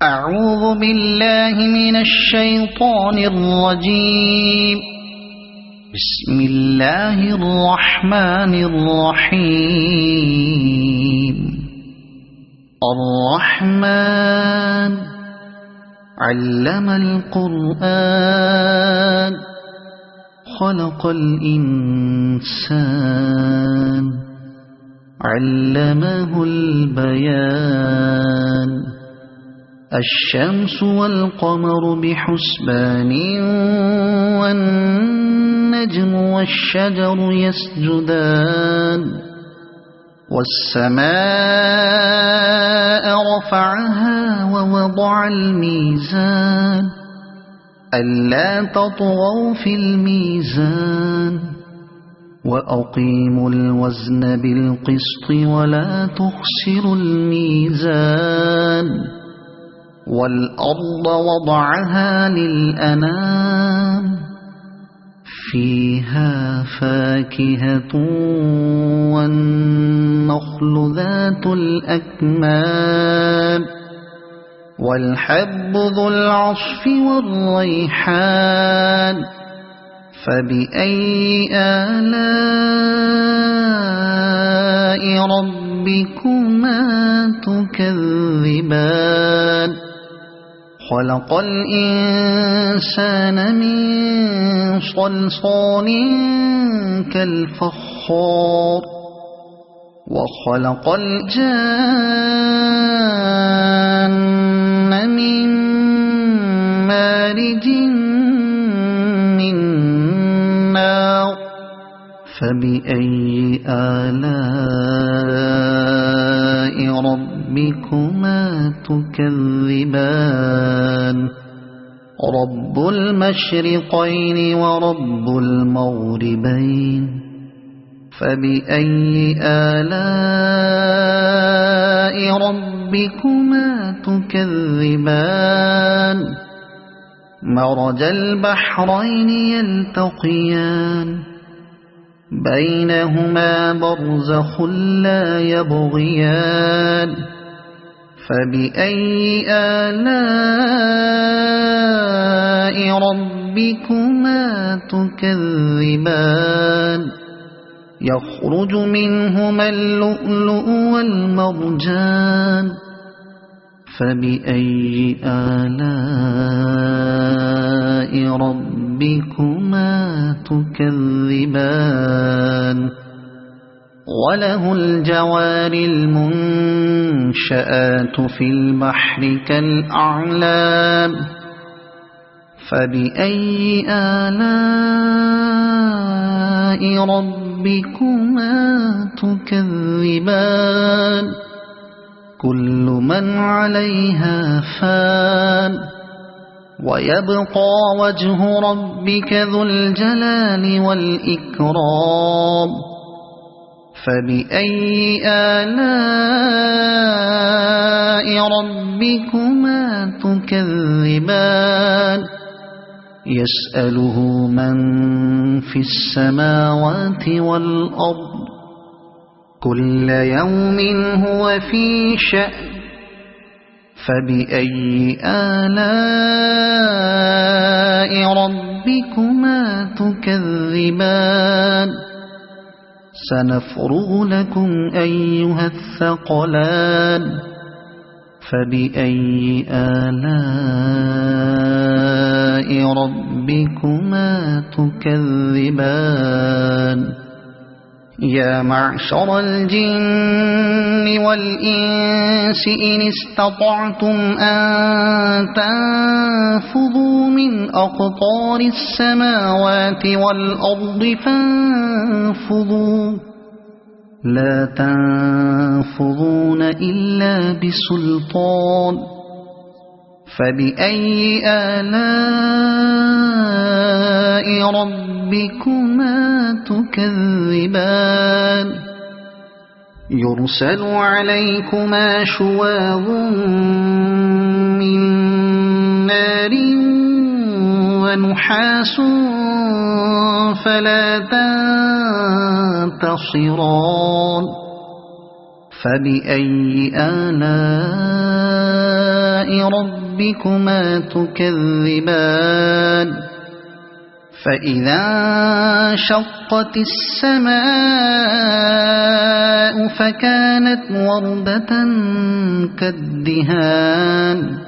أعوذ بالله من الشيطان الرجيم. بسم الله الرحمن الرحيم. الرحمن علم القرآن خلق الإنسان علمه البيان. الشمس والقمر بحسبان والنجم والشجر يسجدان. والسماء رفعها ووضع الميزان ألا تطغوا في الميزان وأقيموا الوزن بالقسط ولا تخسروا الميزان. والأرض وضعها للأنام فيها فاكهة والنخل ذات الأكمام والحب ذو العصف والريحان. فبأي آلاء ربكما تكذبان. خلق الإنسان من صلصال كالفخار وخلق الجان من مارج من نار. فبأي آلاء ربكما تكذبان. رب المشرقين ورب المغربين. فبأي آلاء ربكما تكذبان. مرج البحرين يلتقيان بينهما برزخ لا يبغيان. فبأي آلاء ربكما تكذبان. يخرج منهما اللؤلؤ والمرجان. فبأي آلاء ربكما تكذبان. وله الجوار المنشآت في البحر كالأعلام. فبأي آلاء ربكما تكذبان. كل من عليها فان ويبقى وجه ربك ذو الجلال والإكرام. فبأي آلاء ربكما تكذبان. يسأله من في السماوات والأرض كل يوم هو في شأن. فبأي آلاء ربكما تكذبان. سنفرغ لكم أيها الثقلان. فبأي آلاء ربكما تكذبان. يا معشر الجن والإنس إن استطعتم أن تنفذوا من أقطار السماوات والأرض فانفذوا لا تنفذون إلا بسلطان. فبأي آلاء ربكما تكذبان. يرسل عليكما شواظ من نار ونحاس فلا تنتصران. فبأي آلاء ربكما تكذبان فإذا انشقت السماء فكانت وردة كالدهان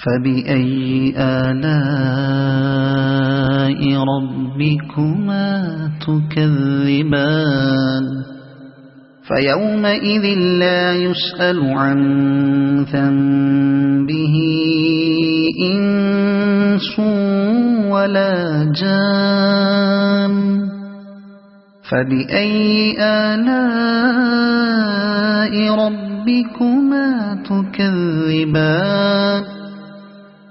فبأي آلاء ربكما تكذبان فيومئذ لا يسأل عن ذنبه إنس ولا جان فبأي آلاء ربكما تكذبان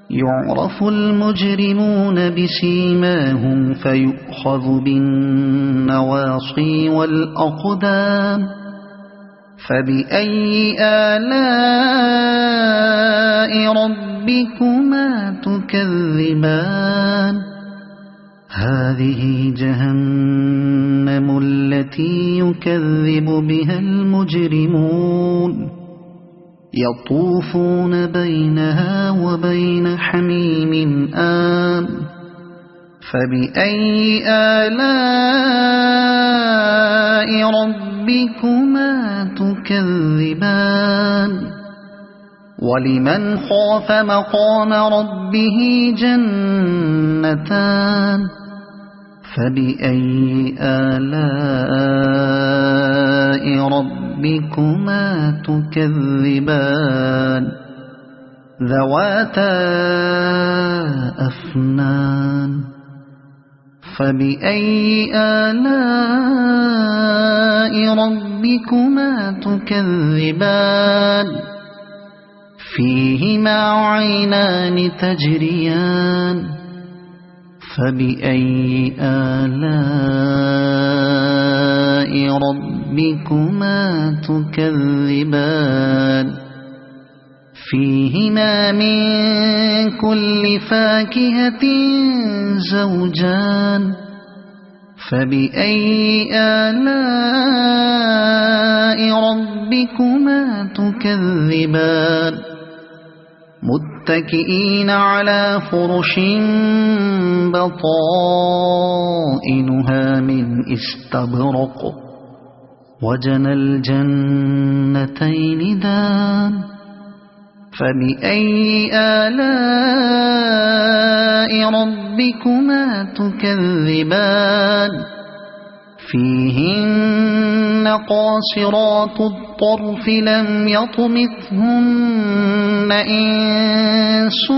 يعرف المجرمون بسيماهم فيؤخذ بالنواصي والأقدام فبأي آلاء ربكما تكذبان هذه جهنم التي يكذب بها المجرمون يطوفون بينها وبين حميم آن فبأي آلاء ربكما تكذبان ولمن خاف مقام ربه جنتان فبأي آلاء ربكما تكذبان ذواتا أفنان فبأي آلاء ربكما تكذبان فيهما عينان تجريان فبأي آلاء ربكما تكذبان فيهما من كل فاكهة زوجان فبأي آلاء ربكما تكذبان متكئين على فرش بطائنها من استبرق وجنى الجنتين دان فبأي آلاء ربكما تكذبان فيهن قاصرات الطرف لم يطمثهن إنس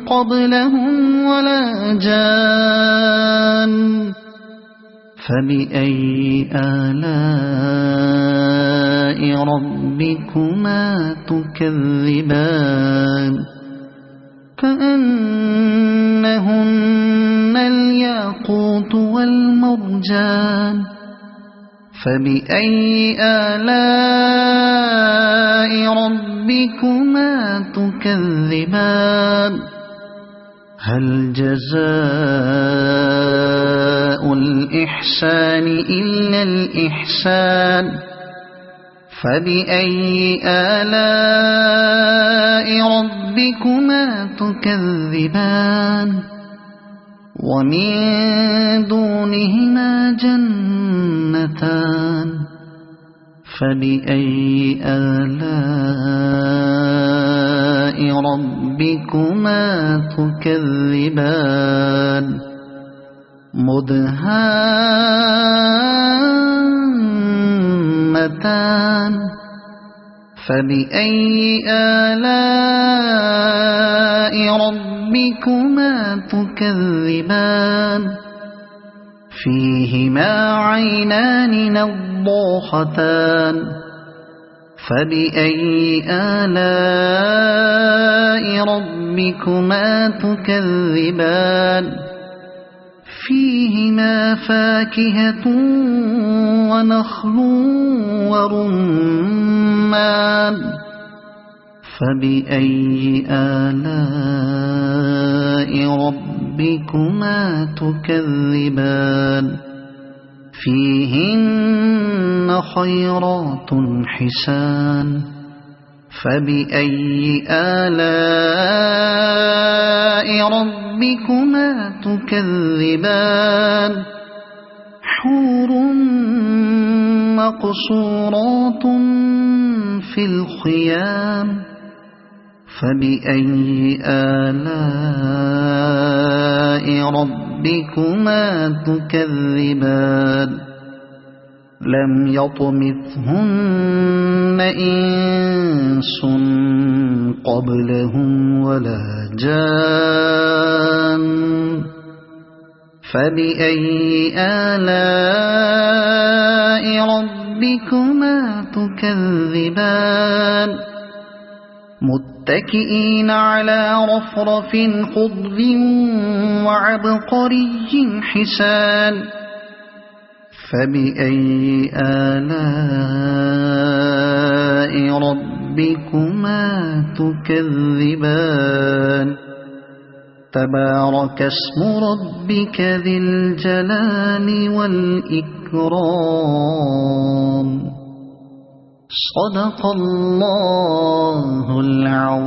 قبلهم ولا جان فبأي آلاء ربكما تكذبان كأنهن الياقوت والمرجان فبأي آلاء ربكما تكذبان هل جزاء الإحسان إلا الإحسان فبأي آلاء ربكما تكذبان ومن دونهما جنتان فبأي آلاء ربكما تكذبان مدهامتان فبأي آلاء ربكما تكذبان فيهما عينان نضاختان فبأي آلاء ربكما تكذبان فيهما فاكهة ونخل ورمان فبأي آلاء ربكما تكذبان فيهن خيرات حسان فبأي آلاء ربكما تكذبان حور مقصورات في الخيام فبأي آلاء ربكما تكذبان لم يطمثهن إنس قبلهم ولا جان فبأي آلاء ربكما تكذبان متكئين على رفرف خضر وعبقري حسان فبأي آلاء ربكما تكذبان تبارك اسم ربك ذي الجلال والإكرام صدق الله العظيم.